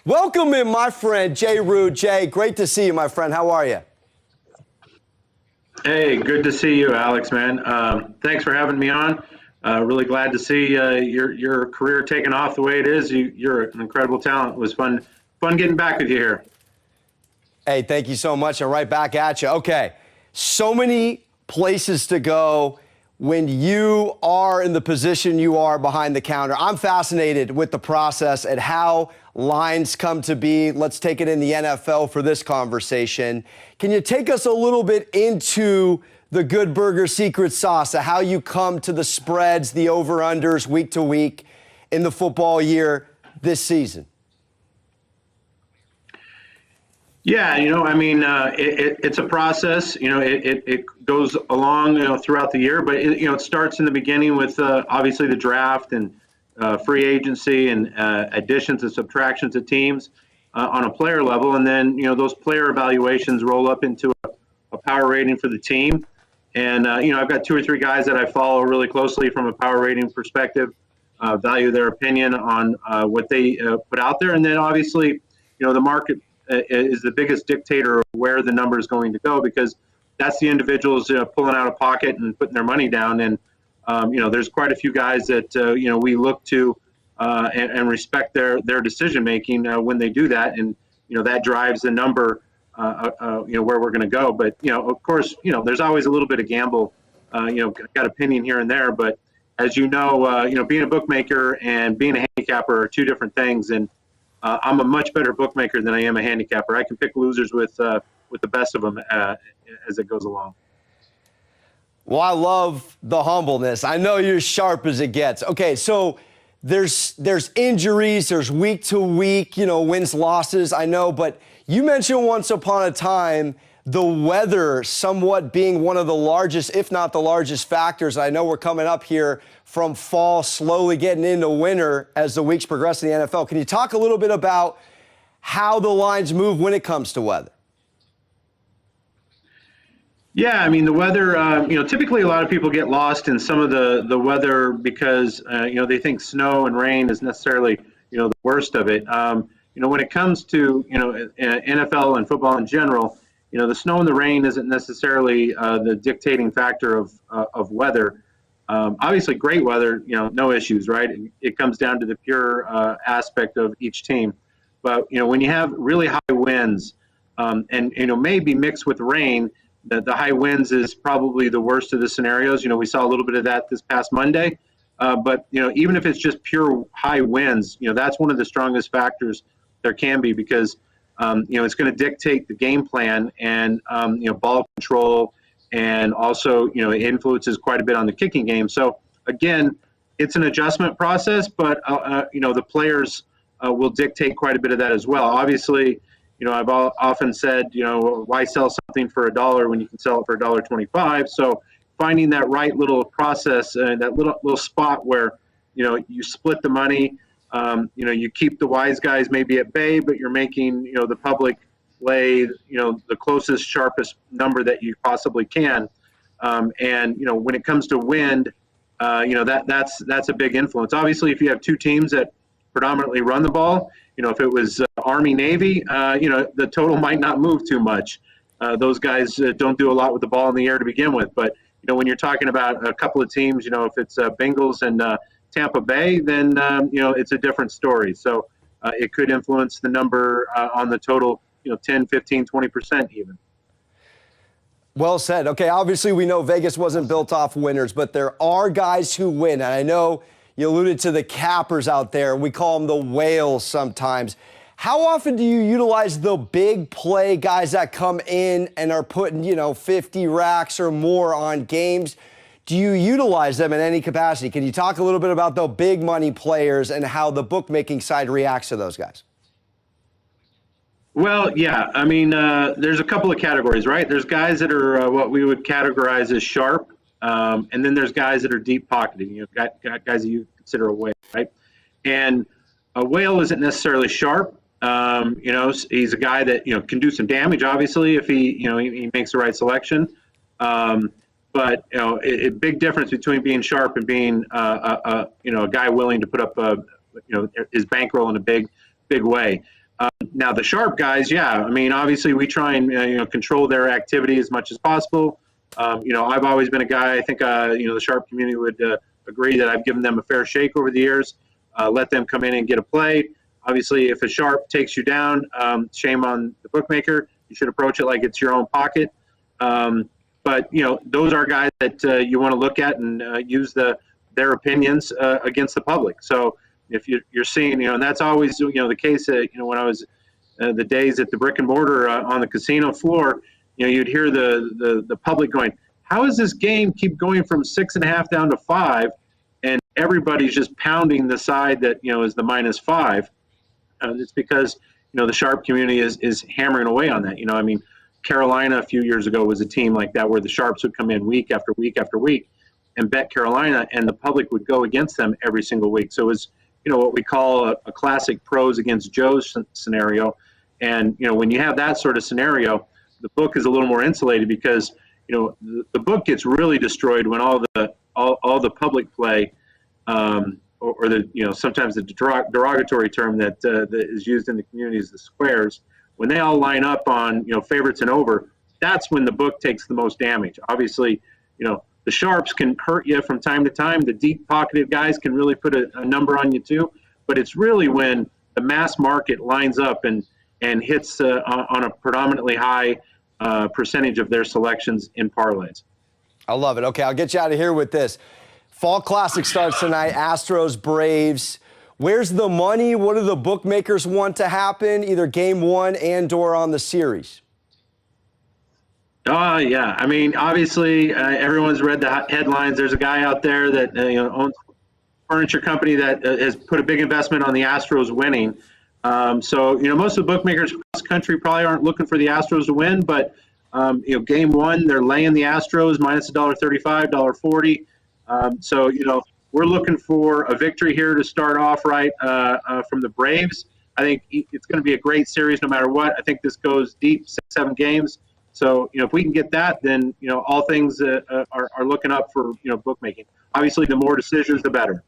Welcome in, my friend, Jay Rood. Jay, great to see you, my friend. How are you? Hey, good to see you, Alex, man. Thanks for having me on. Really glad to see your career taking off the way it is. You're an incredible talent. It was fun getting back with you here. Hey, thank you so much, and right back at you. Okay, so many places to go when you are in the position you are behind the counter. I'm fascinated with the process and how lines come to be. Let's take it in the NFL for this conversation. Can you take us a little bit into the Good Burger secret sauce of how you come to the spreads, the over-unders week to week in the football year this season? Yeah, it's a process. It goes along, throughout the year, but it starts in the beginning with obviously the draft and free agency and additions and subtractions of teams on a player level, and then those player evaluations roll up into a power rating for the team. And I've got 2 or 3 guys that I follow really closely from a power rating perspective, value their opinion on what they put out there, and then obviously the market is the biggest dictator of where the number is going to go, because that's the individuals pulling out of pocket and putting their money down. And there's quite a few guys that we look to and respect their decision making when they do that, and that drives the number where we're going to go. But of course, there's always a little bit of gamble. Got opinion here and there, but as being a bookmaker and being a handicapper are 2 different things. And I'm a much better bookmaker than I am a handicapper. I can pick losers with the best of them as it goes along. Well, I love the humbleness. I know you're sharp as it gets. Okay, so there's injuries, there's week to week, wins, losses, I know, but you mentioned once upon a time the weather somewhat being one of the largest, if not the largest factors. I know we're coming up here from fall, slowly getting into winter as the weeks progress in the NFL. Can you talk a little bit about how the lines move when it comes to weather? Yeah, the weather, typically a lot of people get lost in some of the weather because, they think snow and rain is necessarily, the worst of it. When it comes to, NFL and football in general, the snow and the rain isn't necessarily the dictating factor of weather. Obviously, great weather, no issues, right? It comes down to the pure aspect of each team. But, when you have really high winds and, maybe mixed with rain, the high winds is probably the worst of the scenarios. We saw a little bit of that this past Monday. But, even if it's just pure high winds, that's one of the strongest factors there can be, because it's going to dictate the game plan and, ball control, and also, it influences quite a bit on the kicking game. So, again, it's an adjustment process, but, the players will dictate quite a bit of that as well. Obviously, I've often said, why sell something for $1 when you can sell it for $1.25? So finding that right little process and that little spot where, you split the money. You keep the wise guys maybe at bay, but you're making, the public lay, the closest, sharpest number that you possibly can. And, when it comes to wind, that's a big influence. Obviously, if you have 2 teams that predominantly run the ball, if it was Army, Navy, the total might not move too much. Those guys don't do a lot with the ball in the air to begin with. But, when you're talking about a couple of teams, if it's Bengals and Tampa Bay, then, it's a different story. So it could influence the number on the total, 10, 15, 20% even. Well said. Okay, obviously we know Vegas wasn't built off winners, but there are guys who win. And I know you alluded to the cappers out there. We call them the whales sometimes. How often do you utilize the big play guys that come in and are putting, 50 racks or more on games? Do you utilize them in any capacity? Can you talk a little bit about the big money players and how the bookmaking side reacts to those guys? Well, yeah. There's a couple of categories, right? There's guys that are what we would categorize as sharp, and then there's guys that are deep pocketing. Got guys that you consider a whale, right? And a whale isn't necessarily sharp. He's a guy that can do some damage, obviously, if he makes the right selection. But a big difference between being sharp and being a guy willing to put up his bankroll in a big way. Now the sharp guys, yeah, I mean, obviously we try and control their activity as much as possible. I've always been a guy. I think the sharp community would agree that I've given them a fair shake over the years. Let them come in and get a play. Obviously, if a sharp takes you down, shame on the bookmaker. You should approach it like it's your own pocket. But those are guys that you want to look at and use their opinions against the public. So if you're seeing, and that's always the case. When I was the days at the brick and mortar on the casino floor, you'd hear the public going, "How does this game keep going from 6.5 down to 5?" And everybody's just pounding the side that is the -5. It's because the sharp community is hammering away on that. I mean, Carolina a few years ago was a team like that where the sharps would come in week after week after week and bet Carolina, and the public would go against them every single week. So it was what we call a classic pros against Joes scenario. And when you have that sort of scenario, the book is a little more insulated because the book gets really destroyed when all the public play or the sometimes the derogatory term that is used in the community is the squares. When they all line up on favorites and over, that's when the book takes the most damage. Obviously, the sharps can hurt you from time to time. The deep-pocketed guys can really put a number on you too. But it's really when the mass market lines up and hits on a predominantly high percentage of their selections in parlays. I love it. Okay, I'll get you out of here with this. Fall Classic starts tonight, Astros, Braves. Where's the money? What do the bookmakers want to happen, either game one and/or on the series? Yeah. I mean, obviously, everyone's read the headlines. There's a guy out there that owns a furniture company that has put a big investment on the Astros winning. So most of the bookmakers across the country probably aren't looking for the Astros to win, but game one, they're laying the Astros minus $1.35, $1.40. So we're looking for a victory here to start off right from the Braves. I think it's going to be a great series no matter what. I think this goes deep, 6-7 games. So if we can get that, then all things are looking up for bookmaking. Obviously, the more decisions, the better.